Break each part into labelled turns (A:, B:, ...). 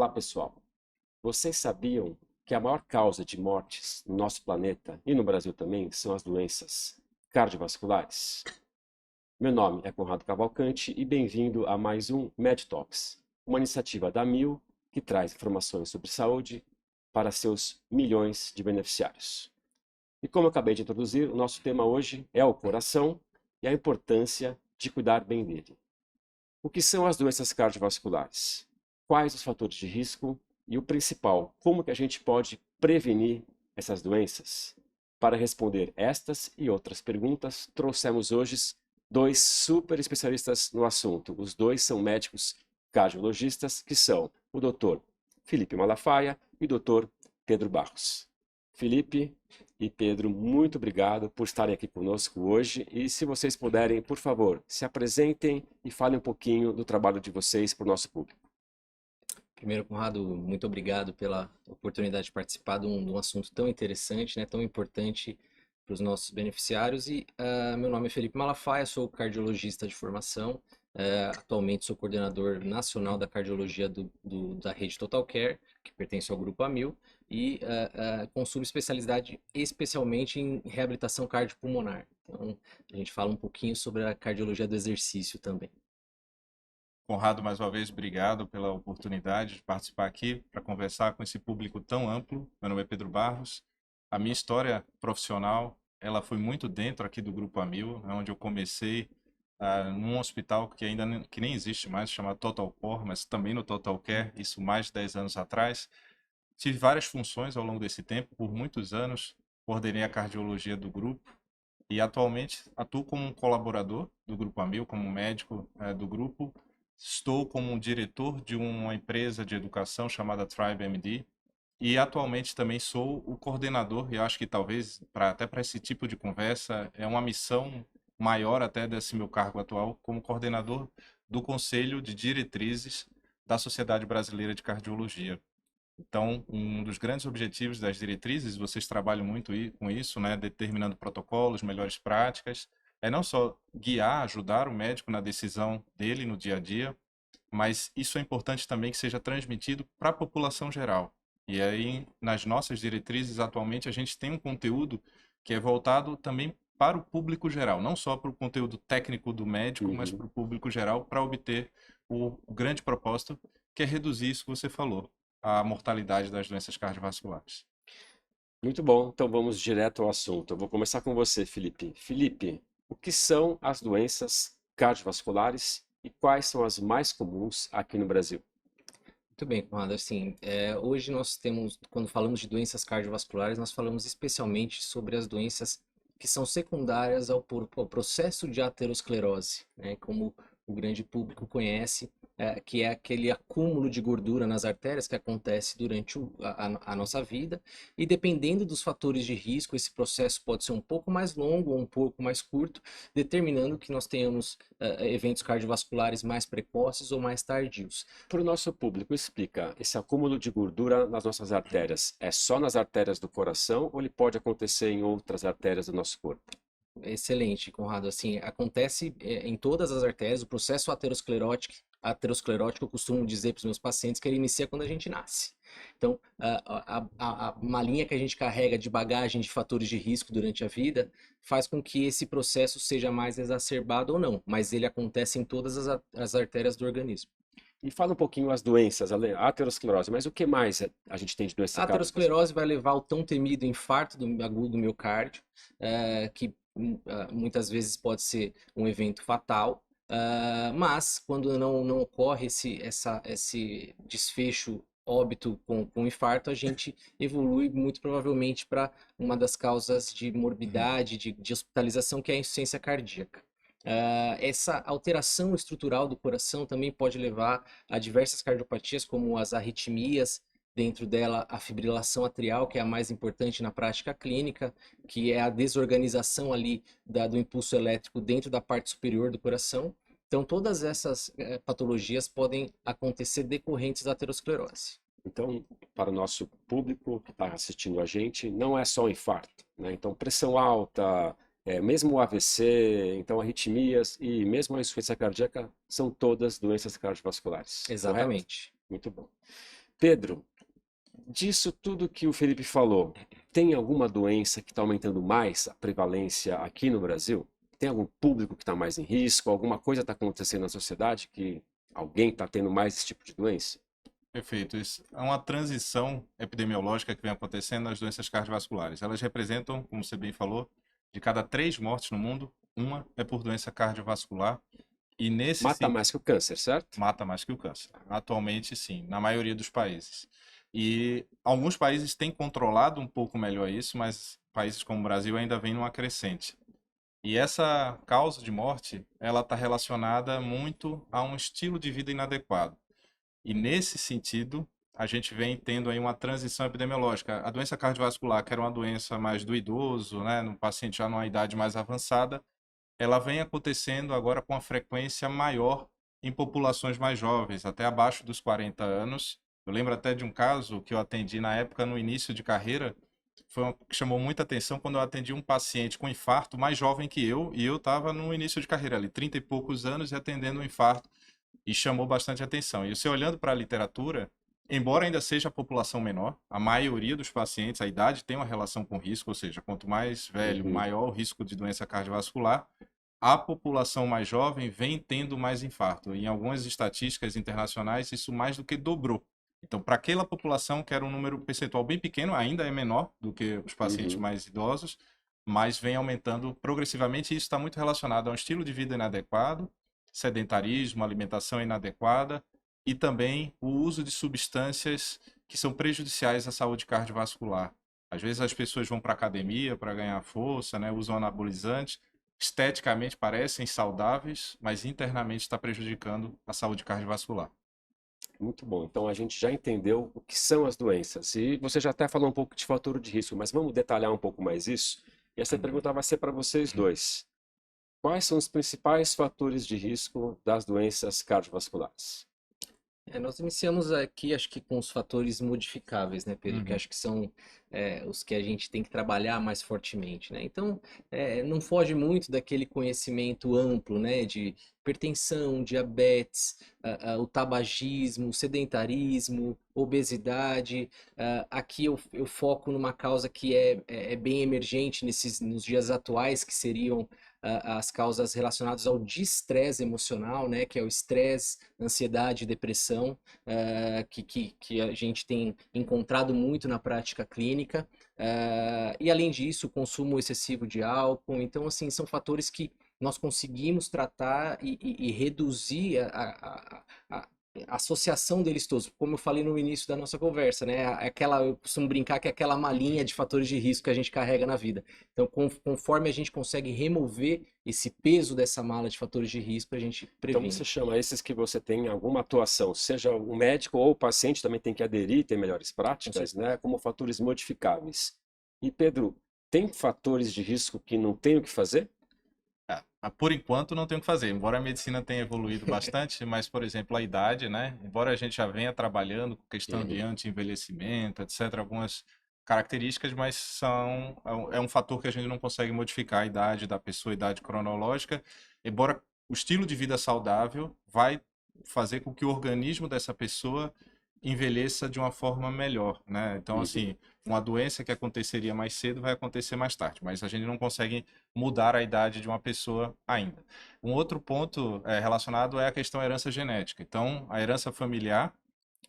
A: Olá, pessoal. Vocês sabiam que a maior causa de mortes no nosso planeta e no Brasil também são as doenças cardiovasculares? Meu nome é Conrado Cavalcante e bem-vindo a mais um MedTalks, uma iniciativa da Amil que traz informações sobre saúde para seus milhões de beneficiários. E como eu acabei de introduzir, o nosso tema hoje é o coração e a importância de cuidar bem dele. O que são as doenças cardiovasculares? Quais os fatores de risco? E o principal, como que a gente pode prevenir essas doenças? Para responder estas e outras perguntas, trouxemos hoje dois super especialistas no assunto. Os dois são médicos cardiologistas, que são o Dr. Felipe Malafaia e o Dr. Pedro Barros. Felipe e Pedro, muito obrigado por estarem aqui conosco hoje. E se vocês puderem, por favor, se apresentem e falem um pouquinho do trabalho de vocês para o nosso público.
B: Primeiro, Conrado, muito obrigado pela oportunidade de participar de um assunto tão interessante, né, tão importante para os nossos beneficiários. Meu nome é Felipe Malafaia, sou cardiologista de formação. Atualmente sou coordenador nacional da cardiologia da rede Total Care, que pertence ao Grupo Amil, e com subespecialidade especialmente em reabilitação cardiopulmonar. Então, a gente fala um pouquinho sobre a cardiologia do exercício também.
C: Conrado, mais uma vez, obrigado pela oportunidade de participar aqui para conversar com esse público tão amplo. Meu nome é Pedro Barros. A minha história profissional, ela foi muito dentro aqui do Grupo Amil, onde eu comecei num hospital que ainda que nem existe mais, chamado Total Core, mas também no Total Care, isso mais de 10 anos atrás. Tive várias funções ao longo desse tempo, por muitos anos, coordenei a cardiologia do grupo e atualmente atuo como um colaborador do Grupo Amil, como médico do grupo. Estou como diretor de uma empresa de educação chamada Tribe MD e atualmente também sou o coordenador, e acho que talvez até para esse tipo de conversa é uma missão maior até desse meu cargo atual como coordenador do Conselho de Diretrizes da Sociedade Brasileira de Cardiologia. Então, um dos grandes objetivos das diretrizes, vocês trabalham muito com isso, né, determinando protocolos, melhores práticas, é não só guiar, ajudar o médico na decisão dele no dia a dia, mas isso é importante também que seja transmitido para a população geral. E aí, nas nossas diretrizes, atualmente, a gente tem um conteúdo que é voltado também para o público geral, não só para o conteúdo técnico do médico, mas para o público geral, para obter o grande propósito, que é reduzir isso que você falou, a mortalidade das doenças cardiovasculares.
A: Muito bom, então vamos direto ao assunto. Eu vou começar com você, Felipe. Felipe, o que são as doenças cardiovasculares e quais são as mais comuns aqui no Brasil?
B: Muito bem, Conrado. Assim, hoje nós temos, quando falamos de doenças cardiovasculares, nós falamos especialmente sobre as doenças que são secundárias ao processo de aterosclerose, né? Como o grande público conhece, que é aquele acúmulo de gordura nas artérias que acontece durante a nossa vida. E dependendo dos fatores de risco, esse processo pode ser um pouco mais longo ou um pouco mais curto, determinando que nós tenhamos eventos cardiovasculares mais precoces ou mais tardios.
A: Para o nosso público, explica, esse acúmulo de gordura nas nossas artérias é só nas artérias do coração ou ele pode acontecer em outras artérias do nosso corpo?
B: Excelente, Conrado. Assim, acontece em todas as artérias. O processo aterosclerótico, eu costumo dizer para os meus pacientes que ele inicia quando a gente nasce. Então, uma linha que a gente carrega de bagagem de fatores de risco durante a vida faz com que esse processo seja mais exacerbado ou não, mas ele acontece em todas as artérias do organismo.
A: E fala um pouquinho as doenças, a aterosclerose, mas o que mais a gente tem de doença
B: A
A: cardiovascular?
B: aterosclerose vai levar ao tão temido infarto agudo do miocárdio, que muitas vezes pode ser um evento fatal, mas quando não ocorre esse desfecho óbito com infarto, a gente evolui muito provavelmente para uma das causas de morbidade, de hospitalização, que é a insuficiência cardíaca. Essa alteração estrutural do coração também pode levar a diversas cardiopatias, como as arritmias, dentro dela a fibrilação atrial, que é a mais importante na prática clínica, que é a desorganização ali do impulso elétrico dentro da parte superior do coração. Então, todas essas patologias podem acontecer decorrentes da aterosclerose.
A: Então, para o nosso público que está assistindo a gente, não é só infarto, né? Então, pressão alta, mesmo o AVC, então arritmias e mesmo a insuficiência cardíaca são todas doenças cardiovasculares.
B: Exatamente.
A: Correto? Muito bom. Pedro, disso tudo que o Felipe falou, tem alguma doença que está aumentando mais a prevalência aqui no Brasil? Tem algum público que está mais em risco? Alguma coisa está acontecendo na sociedade que alguém está tendo mais esse tipo de doença?
C: Perfeito. Isso é uma transição epidemiológica que vem acontecendo nas doenças cardiovasculares. Elas representam, como você bem falou, de cada 3 mortes no mundo, uma é por doença cardiovascular. E nesse
A: Mata mais que o câncer, certo?
C: mata mais que o câncer. Atualmente, sim, na maioria dos países. E alguns países têm controlado um pouco melhor isso, mas países como o Brasil ainda vêm numa crescente. E essa causa de morte, ela está relacionada muito a um estilo de vida inadequado. E nesse sentido, a gente vem tendo aí uma transição epidemiológica. A doença cardiovascular, que era uma doença mais do idoso, né, no paciente já numa idade mais avançada, ela vem acontecendo agora com uma frequência maior em populações mais jovens, até abaixo dos 40 anos. Eu lembro até de um caso que eu atendi na época, no início de carreira, foi uma que chamou muita atenção quando eu atendi um paciente com infarto mais jovem que eu, e eu estava no início de carreira ali, 30 e poucos anos, e atendendo um infarto, e chamou bastante atenção. E você olhando para a literatura, embora ainda seja a população menor, a maioria dos pacientes, a idade tem uma relação com risco, ou seja, quanto mais velho,
A: Uhum.
C: maior o risco de doença cardiovascular, a população mais jovem vem tendo mais infarto. Em algumas estatísticas internacionais, isso mais do que dobrou. Então, para aquela população que era um número percentual bem pequeno, ainda é menor do que os pacientes
A: Uhum.
C: mais idosos, mas vem aumentando progressivamente e isso está muito relacionado a um estilo de vida inadequado, sedentarismo, alimentação inadequada e também o uso de substâncias que são prejudiciais à saúde cardiovascular. Às vezes as pessoas vão para a academia para ganhar força, né, usam anabolizantes, esteticamente parecem saudáveis, mas internamente está prejudicando a saúde cardiovascular.
A: Muito bom. Então a gente já entendeu o que são as doenças. E você já até falou um pouco de fator de risco, mas vamos detalhar um pouco mais isso. E essa pergunta vai ser para vocês dois. Quais são os principais fatores de risco das doenças cardiovasculares?
B: Nós iniciamos aqui, acho que com os fatores modificáveis, né, Pedro? Que
C: Uhum.
B: acho que são os que a gente tem que trabalhar mais fortemente, né? Então, não foge muito daquele conhecimento amplo, né, de hipertensão, diabetes, o tabagismo, o sedentarismo, obesidade. Aqui eu foco numa causa que é bem emergente nos dias atuais, que seriam as causas relacionadas ao distresse emocional, né, que é o estresse, ansiedade e depressão, que a gente tem encontrado muito na prática clínica. E além disso, o consumo excessivo de álcool. Então, assim, são fatores que nós conseguimos tratar e reduzir a associação deles todos. Como eu falei no início da nossa conversa, né? Eu costumo brincar que é aquela malinha de fatores de risco que a gente carrega na vida. Então, conforme a gente consegue remover esse peso dessa mala de fatores de risco, a gente
A: Então
B: previne.
A: você chama esses que você tem alguma atuação, seja o médico ou o paciente também tem que aderir, ter melhores práticas, né, como fatores modificáveis. E Pedro, tem fatores de risco que não tem o que fazer?
C: Por enquanto não tem o que fazer, embora a medicina tenha evoluído bastante, mas, por exemplo, a idade, né? Embora a gente já venha trabalhando com questão de
A: Uhum.
C: anti-envelhecimento, etc., algumas características, mas é um fator que a gente não consegue modificar a idade da pessoa, a idade cronológica, embora o estilo de vida saudável vai fazer com que o organismo dessa pessoa envelheça de uma forma melhor, né? Então,
A: Uhum.
C: assim, uma doença que aconteceria mais cedo vai acontecer mais tarde, mas a gente não consegue mudar a idade de uma pessoa ainda. Um outro ponto relacionado é a questão herança genética. Então, a herança familiar,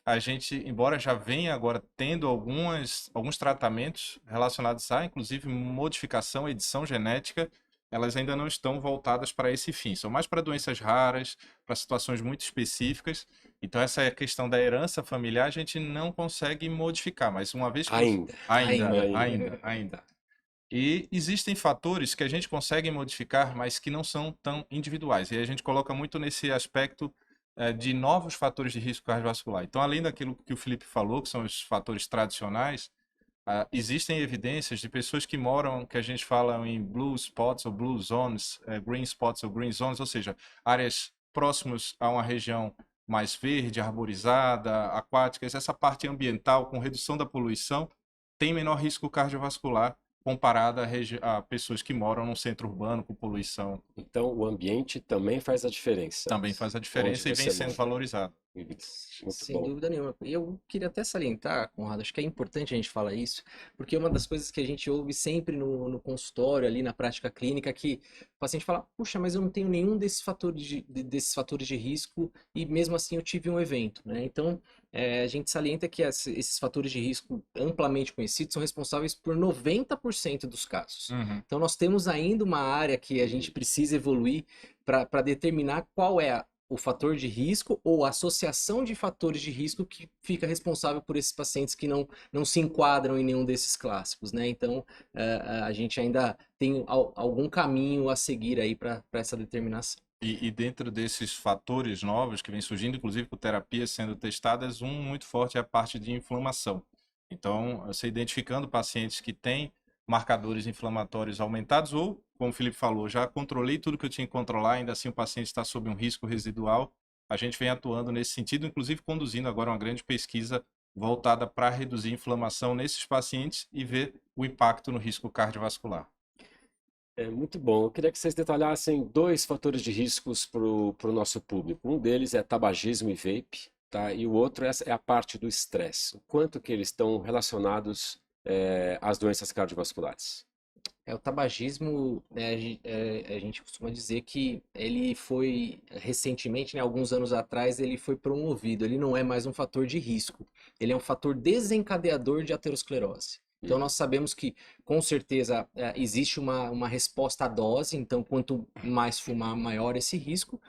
C: a gente, embora já venha agora tendo alguns tratamentos relacionados a, inclusive, modificação, edição genética, elas ainda não estão voltadas para esse fim. São mais para doenças raras, para situações muito específicas. Então, essa questão da herança familiar a gente não consegue modificar, mas uma vez que você...
A: Ainda,
C: Ainda.
B: Ainda.
C: E existem fatores que a gente consegue modificar, mas que não são tão individuais. E a gente coloca muito nesse aspecto de novos fatores de risco cardiovascular. Então, além daquilo que o Felipe falou, que são os fatores tradicionais, existem evidências de pessoas que moram, que a gente fala em blue spots ou blue zones, green spots ou green zones, ou seja, áreas próximas a uma região mais verde, arborizada, aquáticas, essa parte ambiental com redução da poluição tem menor risco cardiovascular comparada a pessoas que moram num centro urbano com poluição.
A: então o ambiente também faz a diferença,
C: Também faz a
A: onde
C: diferença e vem
A: você
C: sendo
A: mora.
C: valorizado.
A: Muito
B: Sem
A: bom.
B: dúvida nenhuma. E eu queria até salientar, Conrado, acho que é importante a gente falar isso, porque uma das coisas que a gente ouve sempre no consultório, ali na prática clínica, que o paciente fala, puxa, mas eu não tenho nenhum desses fatores de risco e mesmo assim eu tive um evento, né? Então, a gente salienta que esses fatores de risco amplamente conhecidos são responsáveis por 90% dos casos.
C: Uhum.
B: Então, nós temos ainda uma área que a gente precisa evoluir para determinar qual é o fator de risco ou a associação de fatores de risco que fica responsável por esses pacientes que não se enquadram em nenhum desses clássicos, né? Então, a gente ainda tem algum caminho a seguir aí para essa determinação.
C: E dentro desses fatores novos que vem surgindo, inclusive com terapias sendo testadas, um muito forte é a parte de inflamação. Então, você identificando pacientes que têm marcadores inflamatórios aumentados ou, como o Felipe falou, já controlei tudo que eu tinha que controlar, ainda assim o paciente está sob um risco residual, a gente vem atuando nesse sentido, inclusive conduzindo agora uma grande pesquisa voltada para reduzir a inflamação nesses pacientes e ver o impacto no risco cardiovascular.
A: É muito bom. Eu queria que vocês detalhassem dois fatores de riscos para o nosso público. Um deles é tabagismo e vape, tá? E o outro é a parte do estresse. O quanto que eles estão relacionados às doenças cardiovasculares.
B: O tabagismo, né, a gente costuma dizer que ele foi recentemente, né, alguns anos atrás, ele foi promovido. Ele não é mais um fator de risco, ele é um fator desencadeador de aterosclerose. Então, nós sabemos que, com certeza, existe uma resposta à dose, então, quanto mais fumar, maior esse risco,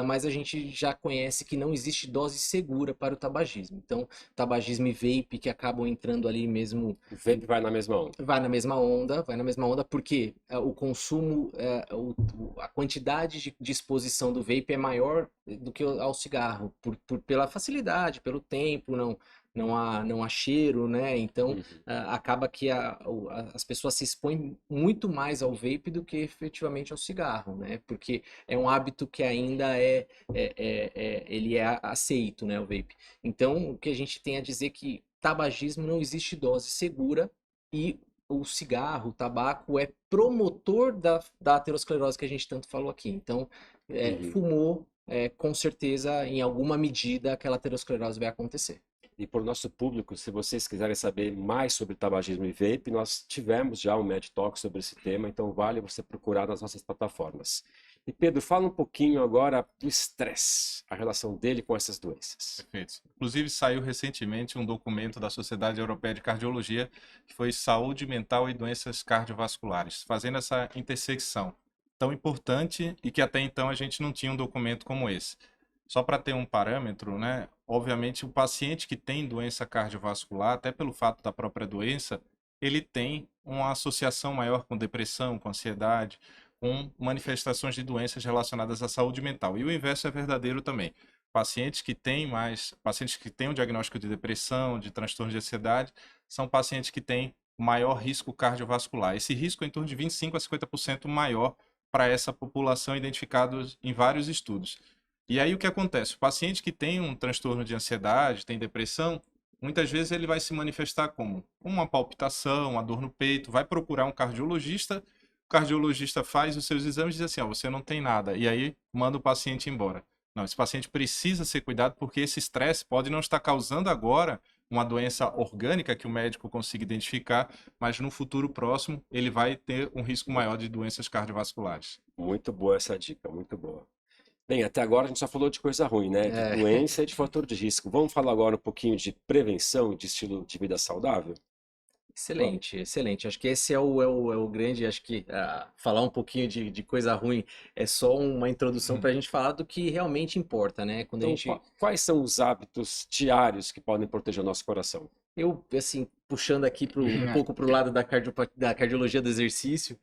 B: mas a gente já conhece que não existe dose segura para o tabagismo. Então, tabagismo e vape, que acabam entrando ali mesmo.
A: O vape vai na mesma onda.
B: Vai na mesma onda, porque o consumo, a quantidade de exposição do vape é maior do que ao cigarro, pela facilidade, pelo tempo, não há cheiro, né? Então, acaba que as pessoas se expõem muito mais ao vape do que efetivamente ao cigarro, né? Porque é um hábito que ainda ele é aceito, né? O vape. Então, o que a gente tem a dizer é que tabagismo não existe dose segura e o cigarro, o tabaco é promotor da aterosclerose que a gente tanto falou aqui. Então, fumou, com certeza, em alguma medida, aquela aterosclerose vai acontecer.
A: E para o nosso público, se vocês quiserem saber mais sobre tabagismo e vape, nós tivemos já um Med Talk sobre esse tema, então vale você procurar nas nossas plataformas. E Pedro, fala um pouquinho agora do estresse, a relação dele com essas doenças.
C: Perfeito. Inclusive, saiu recentemente um documento da Sociedade Europeia de Cardiologia, que foi Saúde Mental e Doenças Cardiovasculares, fazendo essa intersecção tão importante e que até então a gente não tinha um documento como esse. Só para ter um parâmetro, né? Obviamente, o paciente que tem doença cardiovascular, até pelo fato da própria doença, ele tem uma associação maior com depressão, com ansiedade, com manifestações de doenças relacionadas à saúde mental. E o inverso é verdadeiro também. Pacientes que têm um diagnóstico de depressão, de transtorno de ansiedade, são pacientes que têm maior risco cardiovascular. Esse risco é em torno de 25 a 50% maior para essa população, identificados em vários estudos. E aí o que acontece? O paciente que tem um transtorno de ansiedade, tem depressão, muitas vezes ele vai se manifestar como uma palpitação, uma dor no peito, vai procurar um cardiologista, o cardiologista faz os seus exames e diz assim, ó, você não tem nada, e aí manda o paciente embora. Não, esse paciente precisa ser cuidado porque esse estresse pode não estar causando agora uma doença orgânica que o médico consiga identificar, mas no futuro próximo ele vai ter um risco maior de doenças cardiovasculares.
A: Muito boa essa dica, muito boa. Bem, até agora a gente só falou de coisa ruim, né? De doença e de fator de risco. Vamos falar agora um pouquinho de prevenção e de estilo de vida saudável?
B: Excelente, excelente. Acho que esse é o grande. Acho que falar um pouquinho de coisa ruim é só uma introdução para a gente falar do que realmente importa, né? Quando
A: Então,
B: a gente.
A: quais são os hábitos diários que podem proteger o nosso coração?
B: Eu, assim, puxando aqui um pouco para o lado da cardiologia do exercício,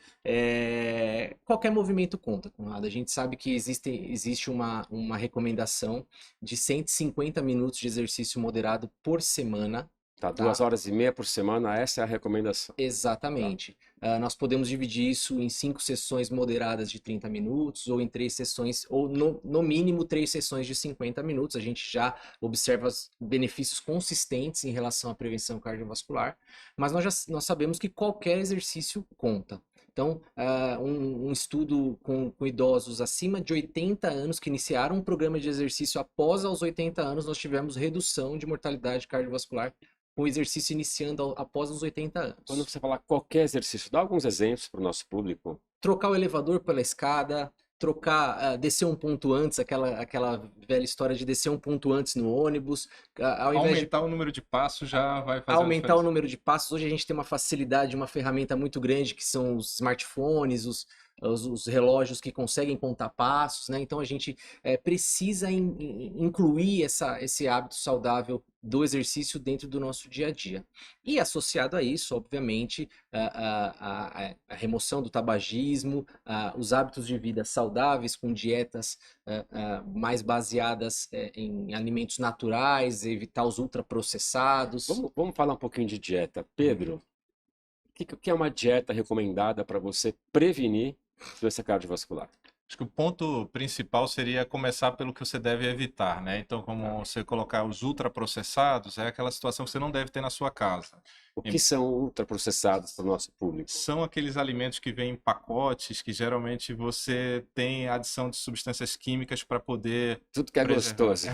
B: qualquer movimento conta, Conrado. A gente sabe que existe uma recomendação de 150 minutos de exercício moderado por semana.
A: Tá, 2 horas e meia por semana, essa é a recomendação.
B: Exatamente. Nós podemos dividir isso em 5 sessões moderadas de 30 minutos, ou em 3 sessões, ou no mínimo 3 sessões de 50 minutos. A gente já observa benefícios consistentes em relação à prevenção cardiovascular, mas nós sabemos que qualquer exercício conta. Então, um estudo com idosos acima de 80 anos que iniciaram um programa de exercício após aos 80 anos, nós tivemos redução de mortalidade cardiovascular com o exercício iniciando após os 80
A: Quando
B: anos.
A: você falar qualquer exercício, dá alguns exemplos para o nosso público.
B: Trocar o elevador pela escada, descer um ponto antes, aquela velha história de descer um ponto antes no ônibus, ao invés de
C: Aumentar o número de passos já vai fazer a
B: aumentar o
C: diferença.
B: número de passos. Hoje a gente tem uma facilidade, uma ferramenta muito grande que são os smartphones, os relógios que conseguem contar passos, né? Então a gente precisa incluir esse hábito saudável do exercício dentro do nosso dia a dia. E associado a isso, obviamente, a remoção do tabagismo, os hábitos de vida saudáveis com dietas mais baseadas em alimentos naturais, evitar os ultraprocessados.
A: Vamos falar um pouquinho de dieta. Pedro, o que é uma dieta recomendada para você prevenir doença cardiovascular?
C: Acho que o ponto principal seria começar pelo que você deve evitar, né? Então, como você colocar os ultraprocessados, é aquela situação que você não deve ter na sua casa.
A: O que são ultraprocessados para o nosso público?
C: São aqueles alimentos que vêm em pacotes, que geralmente você tem adição de substâncias químicas para poder
A: Tudo que é
C: preservar.
A: gostoso.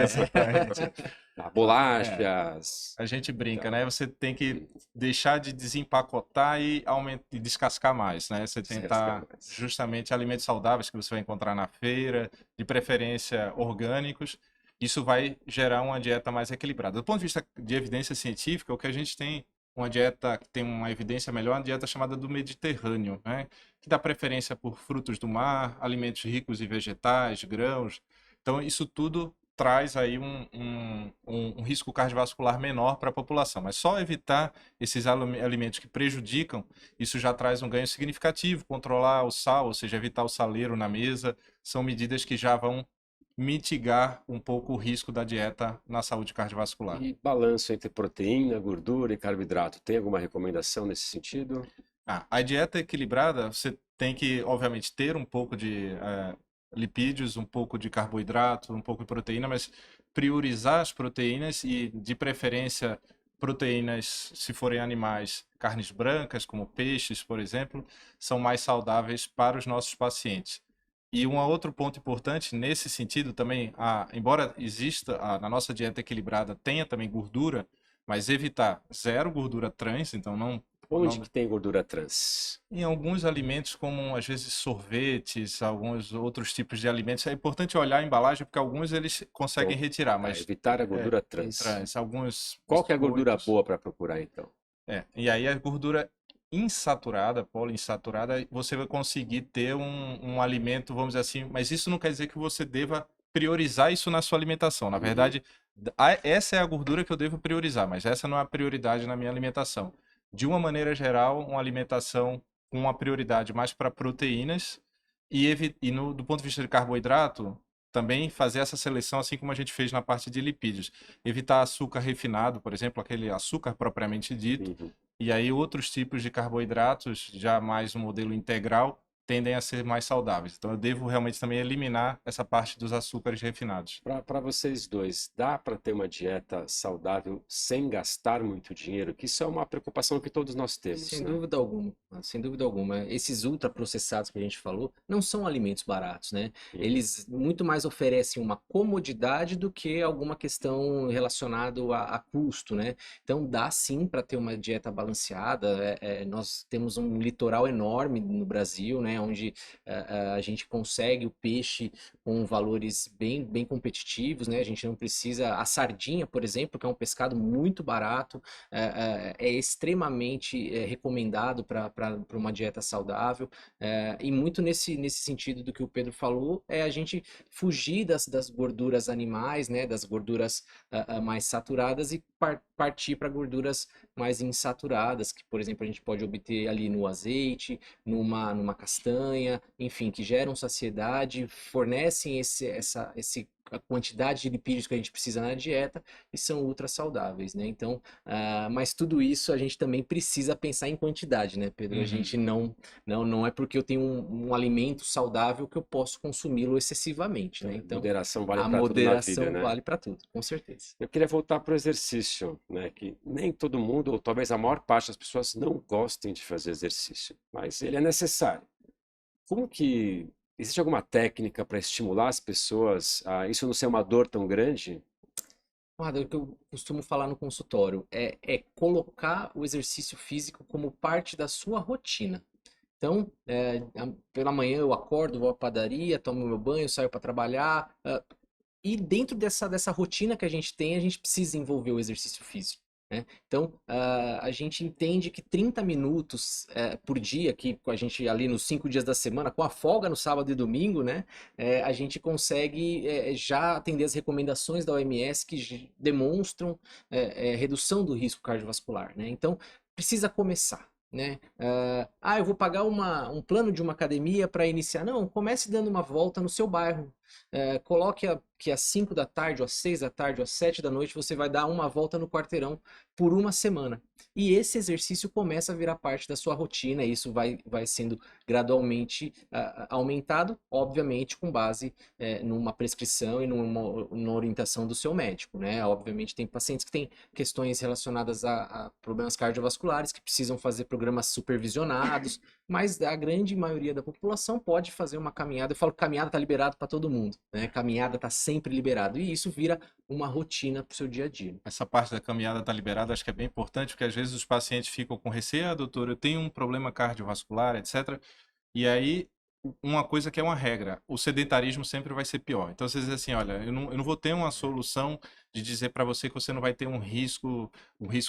C: Exatamente.
A: Bolachas.
C: A gente brinca, né? Você tem que deixar de desempacotar e descascar mais, né? Você tentar
A: Descascar mais.
C: justamente alimentos saudáveis que você vai encontrar na feira, de preferência orgânicos. Isso vai gerar uma dieta mais equilibrada. Do ponto de vista de evidência científica, o que a gente tem uma dieta que tem uma evidência melhor, uma dieta chamada do Mediterrâneo, né? Que dá preferência por frutos do mar, alimentos ricos em vegetais, grãos. Então, isso tudo traz aí um risco cardiovascular menor para a população. Mas só evitar esses alimentos que prejudicam, isso já traz um ganho significativo. Controlar o sal, ou seja, evitar o saleiro na mesa, são medidas que já vão mitigar um pouco o risco da dieta na saúde cardiovascular.
A: E balanço entre proteína, gordura e carboidrato. Tem alguma recomendação nesse sentido?
C: A dieta equilibrada, você tem que, obviamente, ter um pouco de lipídios, um pouco de carboidrato, um pouco de proteína, mas priorizar as proteínas e, de preferência, proteínas, se forem animais, carnes brancas, como peixes, por exemplo, são mais saudáveis para os nossos pacientes. E um outro ponto importante nesse sentido também, embora exista na nossa dieta equilibrada tenha também gordura, mas evitar zero gordura trans, então não
A: que tem gordura trans?
C: Em alguns alimentos, como às vezes sorvetes, alguns outros tipos de alimentos, é importante olhar a embalagem porque alguns eles conseguem retirar, mas
A: evitar a gordura trans.
C: Alguns
A: Qual que é a gordura boa para procurar então?
C: E aí a gordura insaturada, poliinsaturada, você vai conseguir ter um alimento, vamos dizer assim, mas isso não quer dizer que você deva priorizar isso na sua alimentação. Na verdade, essa é a gordura que eu devo priorizar, mas essa não é a prioridade na minha alimentação. De uma maneira geral, uma alimentação com uma prioridade mais para proteínas do ponto de vista de carboidrato, também fazer essa seleção assim como a gente fez na parte de lipídios. Evitar açúcar refinado, por exemplo, aquele açúcar propriamente dito, e aí outros tipos de carboidratos, já mais um modelo integral, tendem a ser mais saudáveis. Então eu devo realmente também eliminar essa parte dos açúcares refinados.
A: Para vocês dois, dá para ter uma dieta saudável sem gastar muito dinheiro? Que isso é uma preocupação que todos nós temos,
B: Sem
A: né?
B: dúvida alguma, sem dúvida alguma. Esses ultraprocessados que a gente falou não são alimentos baratos, né? Eles muito mais oferecem uma comodidade do que alguma questão relacionada a custo, né? Então dá sim para ter uma dieta balanceada. Nós temos um litoral enorme no Brasil, né? Onde a gente consegue o peixe com valores bem competitivos, né? A gente não precisa... A sardinha, por exemplo, que é um pescado muito barato, é extremamente recomendado para uma dieta saudável, e muito nesse sentido do que o Pedro falou, é a gente fugir das gorduras animais, né? Das gorduras mais saturadas e partir para gorduras mais insaturadas, que, por exemplo, a gente pode obter ali no azeite, numa castanha, enfim, que geram saciedade, fornecem esse a quantidade de lipídios que a gente precisa na dieta e são ultra saudáveis, né? Então, mas tudo isso a gente também precisa pensar em quantidade, né, Pedro? A gente não é porque eu tenho um alimento saudável que eu posso consumi-lo excessivamente, né? Então,
A: Moderação vale
B: a
A: para tudo na vida,
B: moderação
A: né?
B: vale para tudo, com certeza.
A: Eu queria voltar para o exercício, né? Que nem todo mundo, ou talvez a maior parte das pessoas não gostem de fazer exercício, mas ele é necessário. Como que existe alguma técnica para estimular as pessoas a isso não ser uma dor tão grande?
B: O que eu costumo falar no consultório é colocar o exercício físico como parte da sua rotina. Então, pela manhã eu acordo, vou à padaria, tomo meu banho, saio para trabalhar. E dentro dessa rotina que a gente tem, a gente precisa envolver o exercício físico, né? Então, a gente entende que 30 minutos por dia, que a gente ali nos 5 dias da semana, com a folga no sábado e domingo, né? A gente consegue já atender as recomendações da OMS que demonstram redução do risco cardiovascular, né? Então, precisa começar. Né? Eu vou pagar um plano de uma academia para iniciar. Não, comece dando uma volta no seu bairro. Coloque que às 5 da tarde, ou às 6 da tarde, ou às 7 da noite, você vai dar uma volta no quarteirão por uma semana. E esse exercício começa a virar parte da sua rotina, e isso vai sendo gradualmente aumentado, obviamente com base numa prescrição e numa orientação do seu médico, né? Obviamente tem pacientes que têm questões relacionadas a problemas cardiovasculares que precisam fazer programas supervisionados, mas a grande maioria da população pode fazer uma caminhada. Eu falo que caminhada está liberado para todo mundo, né? Caminhada está sempre liberado e isso vira uma rotina para o seu dia a dia.
C: Essa parte da caminhada tá liberada, acho que é bem importante, porque às vezes os pacientes ficam com receio, doutor, eu tenho um problema cardiovascular, etc. E aí, uma coisa que é uma regra, o sedentarismo sempre vai ser pior. Então, você diz assim, olha, eu não vou ter uma solução de dizer para você que você não vai ter um risco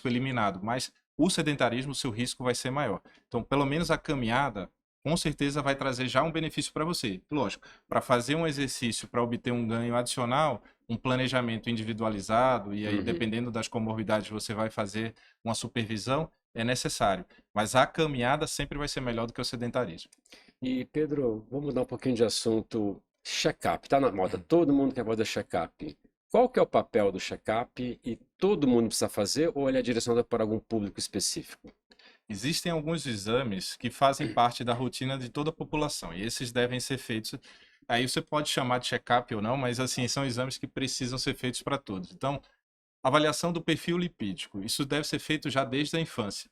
C: eliminado, mas o sedentarismo, o seu risco vai ser maior. Então, pelo menos a caminhada, com certeza vai trazer já um benefício para você. Lógico, para fazer um exercício, para obter um ganho adicional, um planejamento individualizado, e aí, dependendo das comorbidades, você vai fazer uma supervisão, é necessário. Mas a caminhada sempre vai ser melhor do que o sedentarismo.
A: E Pedro, vamos mudar um pouquinho de assunto. Check-up, tá na moda, todo mundo quer fazer check-up. Qual que é o papel do check-up e todo mundo precisa fazer ou ele é direcionado para algum público específico?
C: Existem alguns exames que fazem parte da rotina de toda a população e esses devem ser feitos. Aí você pode chamar de check-up ou não, mas assim, são exames que precisam ser feitos para todos. Então, avaliação do perfil lipídico, isso deve ser feito já desde a infância.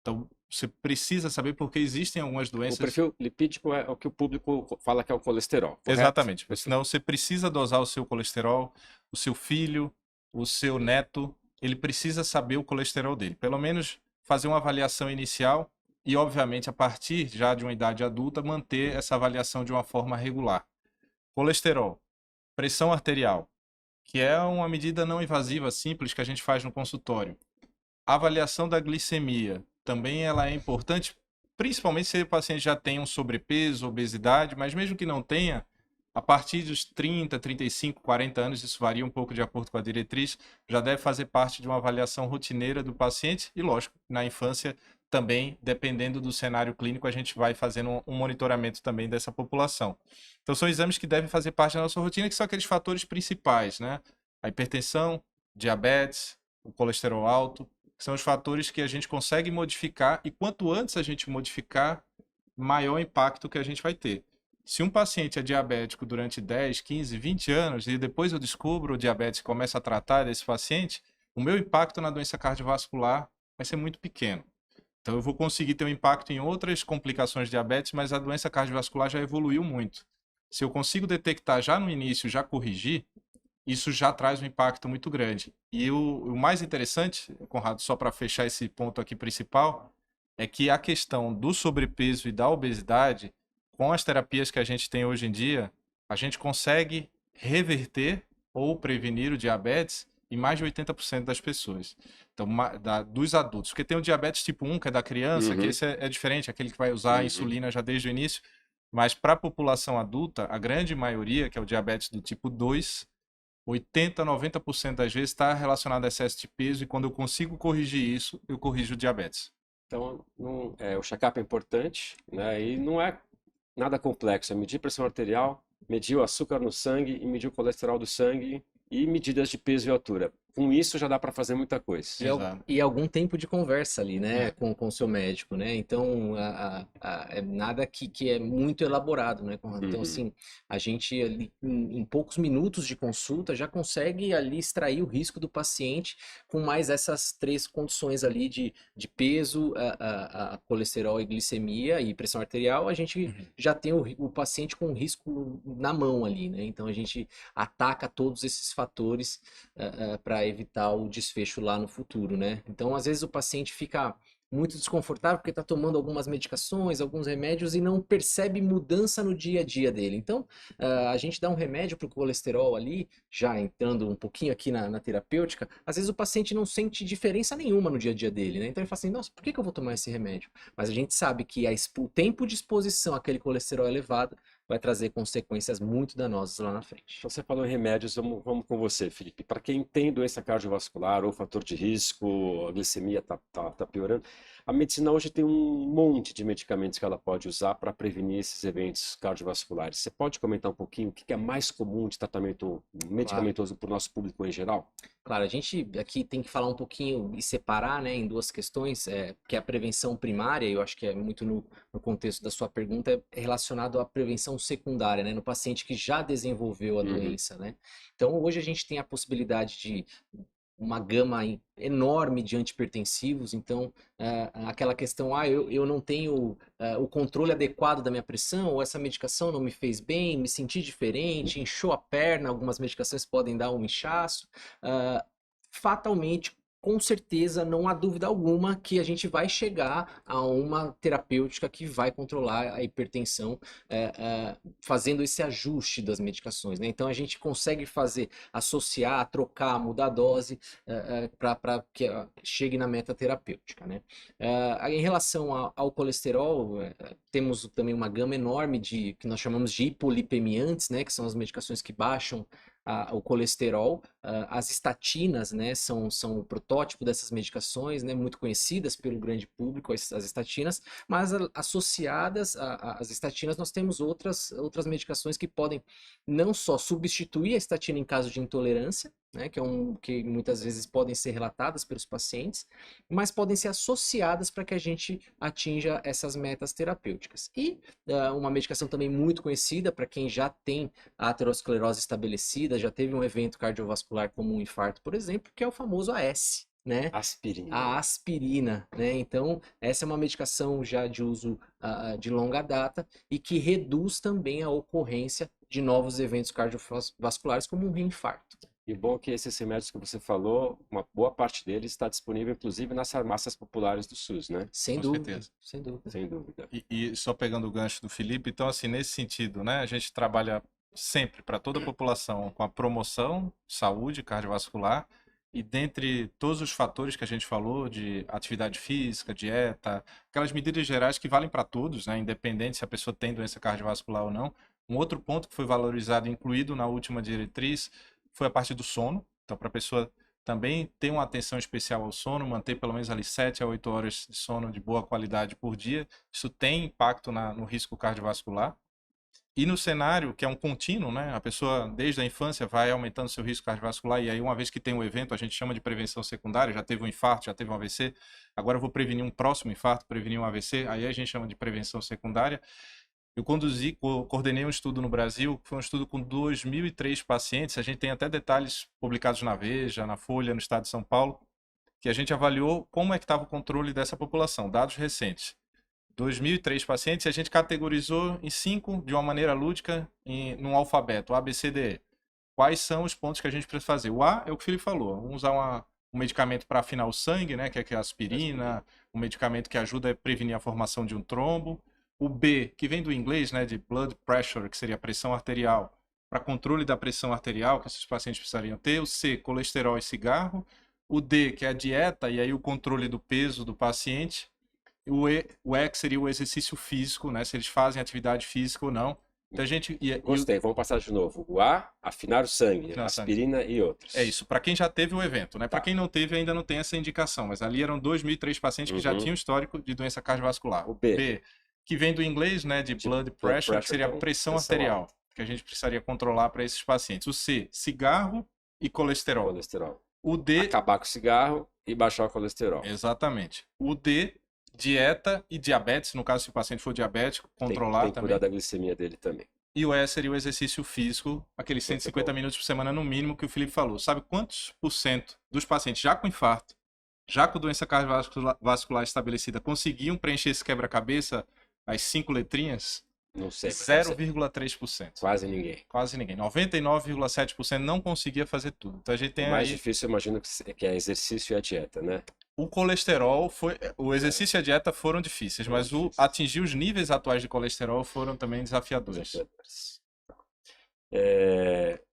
C: Então, você precisa saber porque existem algumas
A: O
C: doenças.
A: perfil lipídico é o que o público fala que é o colesterol, correto?
C: Exatamente. Senão você precisa dosar o seu colesterol, o seu filho, o seu neto, ele precisa saber o colesterol dele. Pelo menos fazer uma avaliação inicial e, obviamente, a partir já de uma idade adulta, manter essa avaliação de uma forma regular. Colesterol, pressão arterial, que é uma medida não invasiva, simples, que a gente faz no consultório. Avaliação da glicemia, também ela é importante, principalmente se o paciente já tem um sobrepeso, obesidade, mas mesmo que não tenha, a partir dos 30, 35, 40 anos, isso varia um pouco de acordo com a diretriz, já deve fazer parte de uma avaliação rotineira do paciente e, lógico, na infância também, dependendo do cenário clínico, a gente vai fazendo um monitoramento também dessa população. Então, são exames que devem fazer parte da nossa rotina, que são aqueles fatores principais, né? A hipertensão, diabetes, o colesterol alto, que são os fatores que a gente consegue modificar e quanto antes a gente modificar, maior impacto que a gente vai ter. Se um paciente é diabético durante 10, 15, 20 anos e depois eu descubro o diabetes e começo a tratar desse paciente, o meu impacto na doença cardiovascular vai ser muito pequeno. Então eu vou conseguir ter um impacto em outras complicações de diabetes, mas a doença cardiovascular já evoluiu muito. Se eu consigo detectar já no início, já corrigir, isso já traz um impacto muito grande. E o mais interessante, Conrado, só para fechar esse ponto aqui principal, é que a questão do sobrepeso e da obesidade, com as terapias que a gente tem hoje em dia, a gente consegue reverter ou prevenir o diabetes em mais de 80% das pessoas. Então, dos adultos. Porque tem o diabetes tipo 1, que é da criança, que esse é diferente, aquele que vai usar a insulina já desde o início. Mas para a população adulta, a grande maioria, que é o diabetes do tipo 2, 80, 90% das vezes está relacionado a excesso de peso e quando eu consigo corrigir isso, eu corrijo o diabetes.
A: Então, o check-up é importante, né? E não é nada complexo, é medir pressão arterial, medir o açúcar no sangue e medir o colesterol do sangue e medidas de peso e altura. Com isso já dá para fazer muita coisa.
C: Exato.
B: E algum tempo de conversa ali, né,
C: É.
B: com o seu médico, né? Então, é nada que é muito elaborado, né, Conrado? Então,
A: Uhum.
B: assim, a gente ali, em poucos minutos de consulta, já consegue ali extrair o risco do paciente com mais essas 3 condições ali de peso, a colesterol e glicemia e pressão arterial, a gente já tem o paciente com o risco na mão ali, né? Então, a gente ataca todos esses fatores para evitar o desfecho lá no futuro, né? Então, às vezes o paciente fica muito desconfortável porque está tomando algumas medicações, alguns remédios e não percebe mudança no dia a dia dele. Então, a gente dá um remédio para o colesterol ali, já entrando um pouquinho aqui na terapêutica, às vezes o paciente não sente diferença nenhuma no dia a dia dele, né? Então ele fala assim, nossa, por que eu vou tomar esse remédio? Mas a gente sabe que o tempo de exposição àquele colesterol elevado vai trazer consequências muito danosas lá na frente.
A: Então, você falou em remédios, vamos com você, Felipe. Para quem tem doença cardiovascular ou fator de risco, a glicemia está piorando, a medicina hoje tem um monte de medicamentos que ela pode usar para prevenir esses eventos cardiovasculares. Você pode comentar um pouquinho o que é mais comum de tratamento medicamentoso para o nosso público em geral?
B: Claro, a gente aqui tem que falar um pouquinho e separar, né, em 2 questões, que é a prevenção primária, eu acho que é muito no contexto da sua pergunta, é relacionado à prevenção secundária, né, no paciente que já desenvolveu a doença, né? Então, hoje a gente tem a possibilidade de uma gama enorme de antihipertensivos, então aquela questão, eu não tenho o controle adequado da minha pressão, ou essa medicação não me fez bem, me senti diferente, inchou a perna, algumas medicações podem dar um inchaço, fatalmente, com certeza, não há dúvida alguma que a gente vai chegar a uma terapêutica que vai controlar a hipertensão, fazendo esse ajuste das medicações, né? Então a gente consegue associar, trocar, mudar a dose para que chegue na meta terapêutica, né? Em relação ao colesterol, temos também uma gama enorme que nós chamamos de hipolipemiantes, né? Que são as medicações que baixam o colesterol. As estatinas, né, são o protótipo dessas medicações, né, muito conhecidas pelo grande público, as estatinas, mas associadas às estatinas nós temos outras medicações que podem não só substituir a estatina em caso de intolerância, né, que muitas vezes podem ser relatadas pelos pacientes, mas podem ser associadas para que a gente atinja essas metas terapêuticas. E uma medicação também muito conhecida para quem já tem a aterosclerose estabelecida, já teve um evento cardiovascular como um infarto, por exemplo, que é o famoso AS, né?
A: Aspirina.
B: A aspirina, né? Então, essa é uma medicação já de uso de longa data e que reduz também a ocorrência de novos eventos cardiovasculares, como um reinfarto.
A: E bom que esses remédios que você falou, uma boa parte deles está disponível, inclusive, nas farmácias populares do SUS, né?
B: Sem
C: Com
B: dúvida,
C: certeza.
B: sem dúvida.
A: Sem dúvida.
C: E só pegando o gancho do Felipe, então assim, nesse sentido, né, a gente trabalha sempre para toda a população com a promoção, saúde cardiovascular e dentre todos os fatores que a gente falou de atividade física, dieta, aquelas medidas gerais que valem para todos, né, independente se a pessoa tem doença cardiovascular ou não. Um outro ponto que foi valorizado e incluído na última diretriz foi a parte do sono. Então, para a pessoa também ter uma atenção especial ao sono, manter pelo menos ali 7 a 8 horas de sono de boa qualidade por dia, isso tem impacto no risco cardiovascular. E no cenário, que é um contínuo, né? A pessoa, desde a infância, vai aumentando seu risco cardiovascular, e aí, uma vez que tem um evento, a gente chama de prevenção secundária, já teve um infarto, já teve um AVC, agora eu vou prevenir um próximo infarto, prevenir um AVC, aí a gente chama de prevenção secundária. Eu coordenei um estudo no Brasil, que foi um estudo com 2.003 pacientes, a gente tem até detalhes publicados na Veja, na Folha, no estado de São Paulo, que a gente avaliou como é que estava o controle dessa população, dados recentes. 2.003 pacientes, a gente categorizou em 5 de uma maneira lúdica, num alfabeto, A, B, C, D, E. Quais são os pontos que a gente precisa fazer? O A é o que o Felipe falou, vamos usar um medicamento para afinar o sangue, né, que é a aspirina, um medicamento que ajuda a prevenir a formação de um trombo. O B, que vem do inglês, né, de blood pressure, que seria a pressão arterial, para controle da pressão arterial que esses pacientes precisariam ter. O C, colesterol e cigarro. O D, que é a dieta, e aí o controle do peso do paciente. O E, que seria o exercício físico, né, se eles fazem atividade física ou não. Então,
A: Gostei, vamos passar de novo. O A, afinar o sangue, aspirina e outros.
C: É isso, para quem já teve o evento, né? Para
A: Tá.
C: quem não teve, ainda não tem essa indicação, mas ali eram 2.003 pacientes que já tinham histórico de doença cardiovascular.
A: O B,
C: que vem do inglês, né, de blood pressure, que seria a pressão arterial. que a gente precisaria controlar para esses pacientes. O C, cigarro e colesterol.
A: Colesterol.
C: O D,
A: Acabar com o cigarro e baixar o colesterol.
C: exatamente. O D, dieta e diabetes, no caso se o paciente for diabético, controlar
A: Tem que
C: também.
A: cuidar da glicemia dele também.
C: E o E seria o exercício físico, aqueles 150 minutos por semana no mínimo que o Felipe falou. Sabe quantos por cento dos pacientes já com infarto, já com doença cardiovascular estabelecida, conseguiam preencher esse quebra-cabeça, as 5 letrinhas?
A: Não sei.
C: 0,3%.
A: Quase ninguém.
C: Quase ninguém. 99,7% não conseguia fazer tudo. Então a gente tem
A: O mais
C: aí...
A: difícil, eu imagino, que é exercício e a dieta, né?
C: O colesterol foi... O exercício e a dieta foram difíceis, mas atingir os níveis atuais de colesterol foram também desafiadores.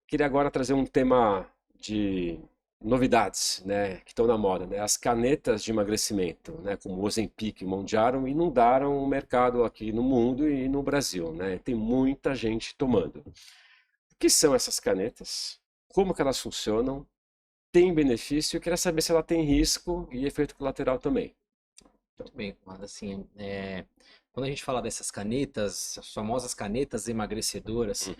A: Queria agora trazer um tema de novidades, né, que estão na moda, né? As canetas de emagrecimento, né, como o Ozempic e Mounjaro, inundaram o mercado aqui no mundo e no Brasil, né? Tem muita gente tomando. O que são essas canetas? Como que elas funcionam? Tem benefício? Eu queria saber se ela tem risco e efeito colateral também.
B: Muito bem, Conrado, assim, quando a gente fala dessas canetas, as famosas canetas emagrecedoras,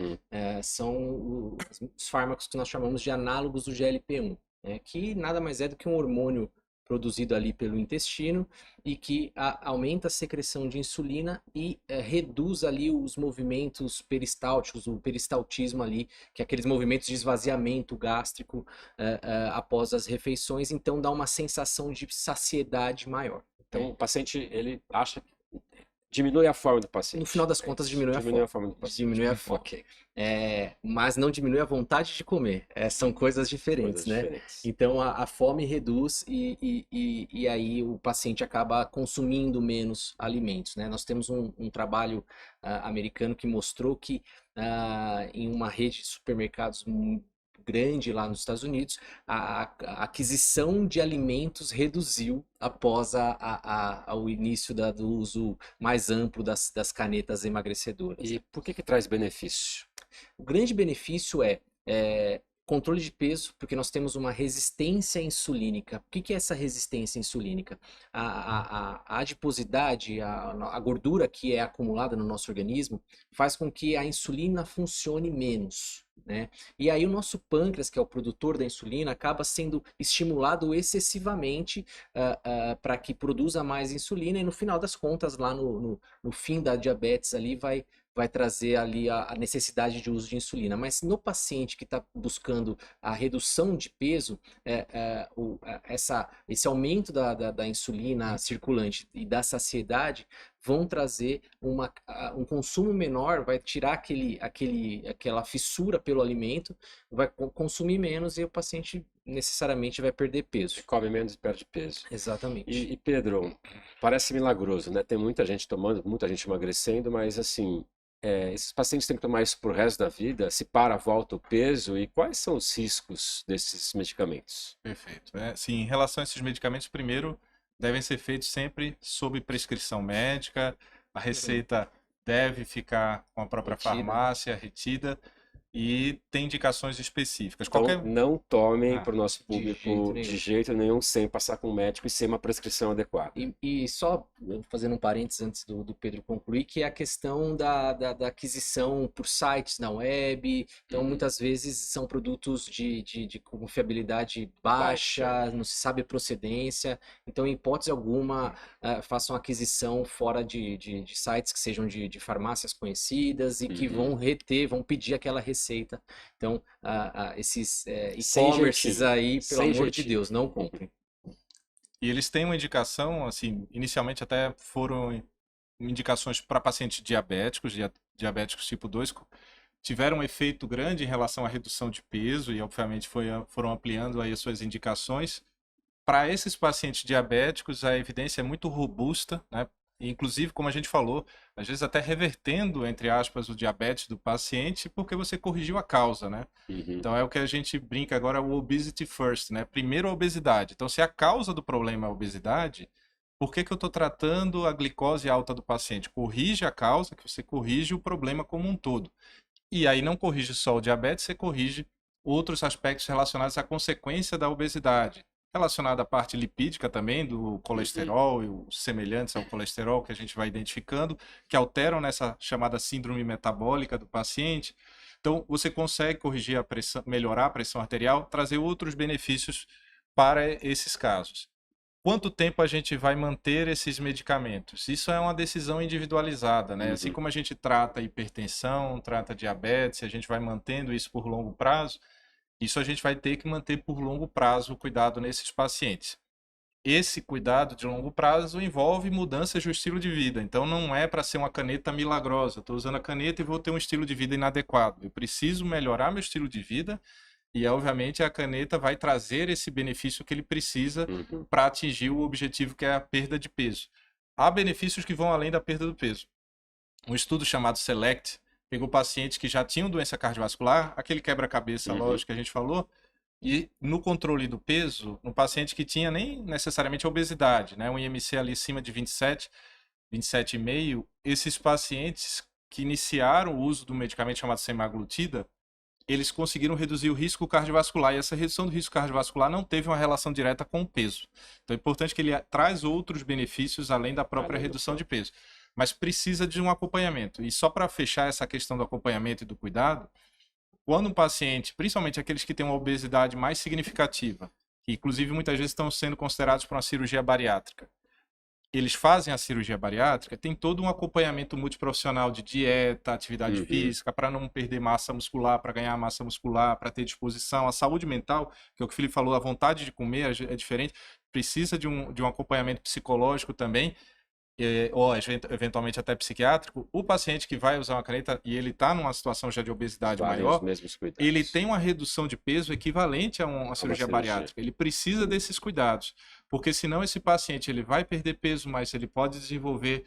B: são os fármacos que nós chamamos de análogos do GLP-1, né, que nada mais é do que um hormônio produzido ali pelo intestino e que aumenta a secreção de insulina e reduz ali os movimentos peristálticos, o peristaltismo ali, que é aqueles movimentos de esvaziamento gástrico após as refeições, então dá uma sensação de saciedade maior.
A: Então, o paciente, ele acha que diminui a fome do paciente.
B: No final das contas, diminui a fome
A: do paciente.
B: Diminui a fome.
A: Ok.
B: Mas não diminui a vontade de comer. São coisas diferentes, né?
A: Diferentes.
B: Então, a fome reduz e aí o paciente acaba consumindo menos alimentos, né? Nós temos um trabalho americano que mostrou que em uma rede de supermercados grande lá nos Estados Unidos, a aquisição de alimentos reduziu após o início do uso mais amplo das canetas emagrecedoras.
A: E por que traz benefício?
B: O grande benefício é controle de peso, porque nós temos uma resistência insulínica. O que é essa resistência insulínica? A adiposidade, a gordura que é acumulada no nosso organismo, faz com que a insulina funcione menos, né? E aí o nosso pâncreas, que é o produtor da insulina, acaba sendo estimulado excessivamente para que produza mais insulina e no final das contas, lá no fim da diabetes ali, vai trazer ali a necessidade de uso de insulina. Mas no paciente que está buscando a redução de peso, esse aumento da insulina circulante e da saciedade vão trazer um consumo menor, vai tirar aquela fissura pelo alimento, vai consumir menos e o paciente necessariamente vai perder peso.
A: Come menos e perde peso.
B: Exatamente.
A: E Pedro, parece milagroso, né? Tem muita gente tomando, muita gente emagrecendo, mas assim, esses pacientes têm que tomar isso pro resto da vida? Se para, volta o peso? E quais são os riscos desses medicamentos?
C: Perfeito. Sim, em relação a esses medicamentos, primeiro, devem ser feitos sempre sob prescrição médica. A receita deve ficar com a própria farmácia, retida, e tem indicações específicas.
A: Então, não tomem para o nosso público
B: de
A: jeito nenhum sem passar com o médico e sem uma prescrição adequada.
B: E só fazendo um parênteses antes do Pedro concluir, que é a questão da aquisição por sites na web. Então, muitas vezes são produtos de confiabilidade baixa, não se sabe a procedência. Então, em hipótese alguma, façam aquisição fora de sites que sejam de farmácias conhecidas e que vão pedir aquela receita. Então, esses e-commerces aí, pelo amor de Deus, não comprem.
C: E eles têm uma indicação, assim, inicialmente até foram indicações para pacientes diabéticos, diabéticos tipo 2, tiveram um efeito grande em relação à redução de peso e, obviamente, foram ampliando aí as suas indicações. Para esses pacientes diabéticos, a evidência é muito robusta, né? Inclusive, como a gente falou, às vezes até revertendo, entre aspas, o diabetes do paciente, porque você corrigiu a causa, né? Então é o que a gente brinca agora, o obesity first, né? Primeiro a obesidade. Então, se a causa do problema é a obesidade, por que eu estou tratando a glicose alta do paciente? Corrige a causa, que você corrige o problema como um todo. E aí não corrige só o diabetes, você corrige outros aspectos relacionados à consequência da obesidade. relacionada à parte lipídica também, do colesterol e os semelhantes ao colesterol que a gente vai identificando, que alteram nessa chamada síndrome metabólica do paciente. Então, você consegue corrigir a pressão, melhorar a pressão arterial, trazer outros benefícios para esses casos. Quanto tempo a gente vai manter esses medicamentos? Isso é uma decisão individualizada, né? Assim como a gente trata hipertensão, trata diabetes, a gente vai mantendo isso por longo prazo, isso a gente vai ter que manter por longo prazo o cuidado nesses pacientes. Esse cuidado de longo prazo envolve mudanças do estilo de vida. Então, não é para ser uma caneta milagrosa. Estou usando a caneta e vou ter um estilo de vida inadequado. Eu preciso melhorar meu estilo de vida e, obviamente, a caneta vai trazer esse benefício que ele precisa para atingir o objetivo que é a perda de peso. Há benefícios que vão além da perda do peso. Um estudo chamado SELECT pegou pacientes que já tinham doença cardiovascular, aquele quebra-cabeça, lógico, que a gente falou, e no controle do peso, no paciente que tinha nem necessariamente obesidade, né, um IMC ali acima de 27, 27,5, esses pacientes que iniciaram o uso do medicamento chamado semaglutida, eles conseguiram reduzir o risco cardiovascular, e essa redução do risco cardiovascular não teve uma relação direta com o peso. Então é importante que ele traz outros benefícios além da própria redução de peso, mas precisa de um acompanhamento. E só para fechar essa questão do acompanhamento e do cuidado, quando um paciente, principalmente aqueles que têm uma obesidade mais significativa, que inclusive muitas vezes estão sendo considerados para uma cirurgia bariátrica, eles fazem a cirurgia bariátrica, tem todo um acompanhamento multiprofissional de dieta, atividade física, para não perder massa muscular, para ganhar massa muscular, para ter disposição. A saúde mental, que é o que o Felipe falou, a vontade de comer é diferente, precisa de um acompanhamento psicológico também, ou eventualmente até psiquiátrico. O paciente que vai usar uma caneta e ele está numa situação já de obesidade maior, ele tem uma redução de peso equivalente a uma cirurgia bariátrica. Ele precisa desses cuidados, porque senão esse paciente ele vai perder peso, mas ele pode desenvolver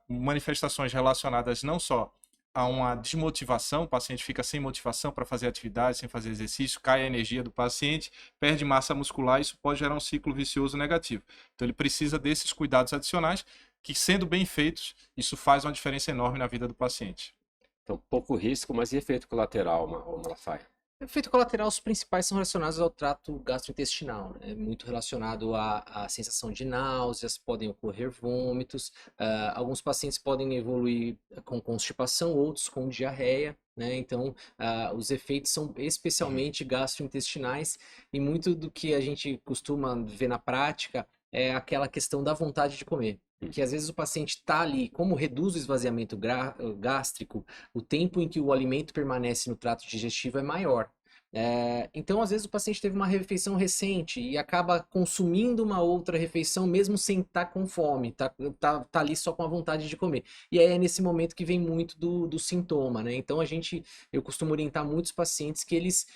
C: manifestações relacionadas não só a uma desmotivação, o paciente fica sem motivação para fazer atividade, sem fazer exercício, cai a energia do paciente, perde massa muscular, isso pode gerar um ciclo vicioso negativo. Então ele precisa desses cuidados adicionais, que sendo bem feitos, isso faz uma diferença enorme na vida do paciente.
A: Então, pouco risco, mas e efeito colateral, Malafaia?
B: Efeito colateral, os principais são relacionados ao trato gastrointestinal, né? Muito relacionado à sensação de náuseas, podem ocorrer vômitos, alguns pacientes podem evoluir com constipação, outros com diarreia, né? Então, os efeitos são especialmente gastrointestinais, e muito do que a gente costuma ver na prática é aquela questão da vontade de comer. Que às vezes o paciente está ali, como reduz o esvaziamento gástrico, o tempo em que o alimento permanece no trato digestivo é maior. Então, às vezes, o paciente teve uma refeição recente e acaba consumindo uma outra refeição, mesmo sem estar com fome, tá ali só com a vontade de comer. E aí é nesse momento que vem muito do sintoma, né? Então, eu costumo orientar muitos pacientes que eles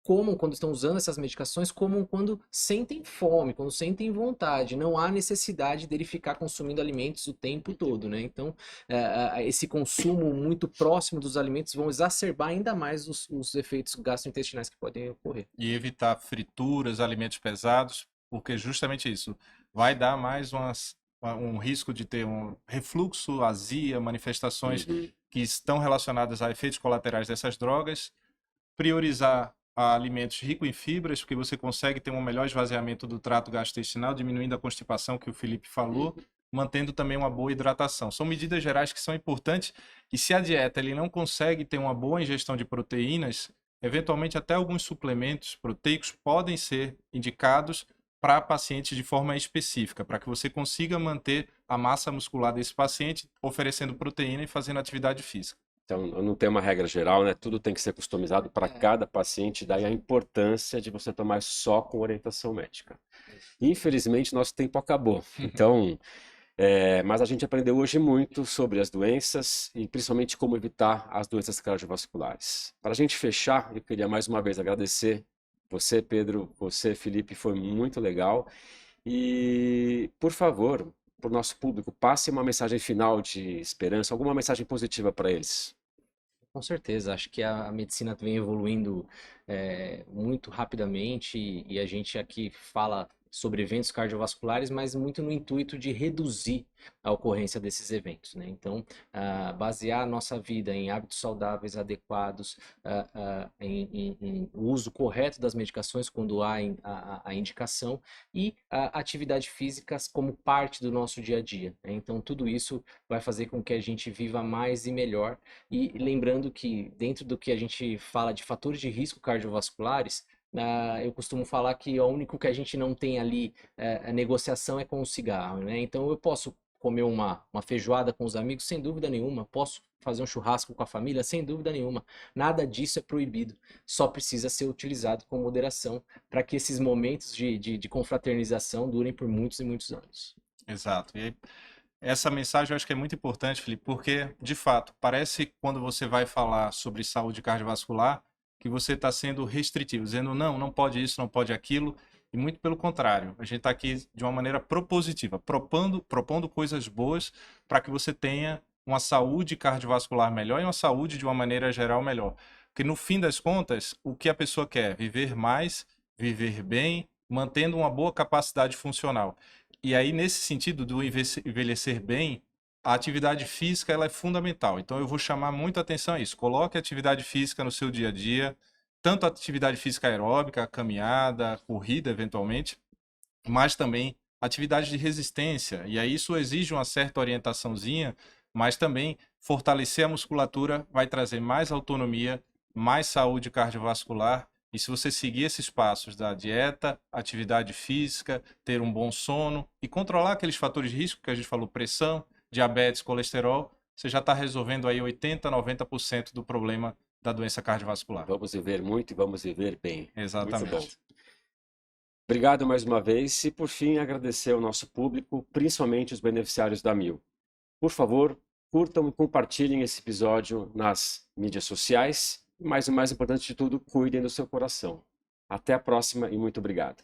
B: comam quando estão usando essas medicações, comam quando sentem fome, quando sentem vontade. Não há necessidade dele ficar consumindo alimentos o tempo todo, né? Então, esse consumo muito próximo dos alimentos vão exacerbar ainda mais os efeitos gastrointestinais que podem ocorrer.
C: E evitar frituras, alimentos pesados, porque justamente isso vai dar mais um risco de ter um refluxo, azia, manifestações que estão relacionadas a efeitos colaterais dessas drogas. Priorizar alimentos ricos em fibras, porque você consegue ter um melhor esvaziamento do trato gastrointestinal, diminuindo a constipação que o Felipe falou, mantendo também uma boa hidratação. São medidas gerais que são importantes, e se a dieta ele não consegue ter uma boa ingestão de proteínas, eventualmente até alguns suplementos proteicos podem ser indicados para pacientes de forma específica, para que você consiga manter a massa muscular desse paciente, oferecendo proteína e fazendo atividade física.
A: Então, não tem uma regra geral, né? Tudo tem que ser customizado para cada paciente, daí a importância de você tomar só com orientação médica. Infelizmente, nosso tempo acabou. Então, mas a gente aprendeu hoje muito sobre as doenças e principalmente como evitar as doenças cardiovasculares. Para a gente fechar, eu queria mais uma vez agradecer você, Pedro, você, Felipe, foi muito legal. E, por favor, para o nosso público, passe uma mensagem final de esperança, alguma mensagem positiva para eles.
B: Com certeza, acho que a medicina vem evoluindo muito rapidamente, e a gente aqui fala sobre eventos cardiovasculares, mas muito no intuito de reduzir a ocorrência desses eventos, né? Então, basear a nossa vida em hábitos saudáveis adequados, em o uso correto das medicações quando há a indicação e a atividade física como parte do nosso dia a dia, né? Então, tudo isso vai fazer com que a gente viva mais e melhor. E lembrando que dentro do que a gente fala de fatores de risco cardiovasculares, eu costumo falar que o único que a gente não tem ali a negociação é com o cigarro, né? Então eu posso comer uma feijoada com os amigos, sem dúvida nenhuma, posso fazer um churrasco com a família, sem dúvida nenhuma. Nada disso é proibido, só precisa ser utilizado com moderação para que esses momentos de confraternização durem por muitos e muitos anos.
C: Exato. E aí, essa mensagem eu acho que é muito importante, Felipe, porque, de fato, parece que quando você vai falar sobre saúde cardiovascular, que você está sendo restritivo, dizendo não, não pode isso, não pode aquilo, e muito pelo contrário. A gente está aqui de uma maneira propositiva, propondo coisas boas para que você tenha uma saúde cardiovascular melhor e uma saúde de uma maneira geral melhor. Porque no fim das contas, o que a pessoa quer? Viver mais, viver bem, mantendo uma boa capacidade funcional. E aí, nesse sentido do envelhecer bem, a atividade física ela é fundamental. Então, eu vou chamar muito a atenção a isso. Coloque a atividade física no seu dia a dia, tanto a atividade física aeróbica, caminhada, corrida, eventualmente, mas também atividade de resistência. E aí isso exige uma certa orientaçãozinha, mas também fortalecer a musculatura vai trazer mais autonomia, mais saúde cardiovascular. E se você seguir esses passos da dieta, atividade física, ter um bom sono e controlar aqueles fatores de risco que a gente falou, pressão, diabetes, colesterol, você já está resolvendo aí 80, 90% do problema da doença cardiovascular.
A: Vamos viver muito e vamos viver bem.
C: Exatamente.
A: Muito bom. Obrigado mais uma vez e, por fim, agradecer ao nosso público, principalmente os beneficiários da Mil. Por favor, curtam e compartilhem esse episódio nas mídias sociais. Mas o mais importante de tudo, cuidem do seu coração. Até a próxima e muito obrigado.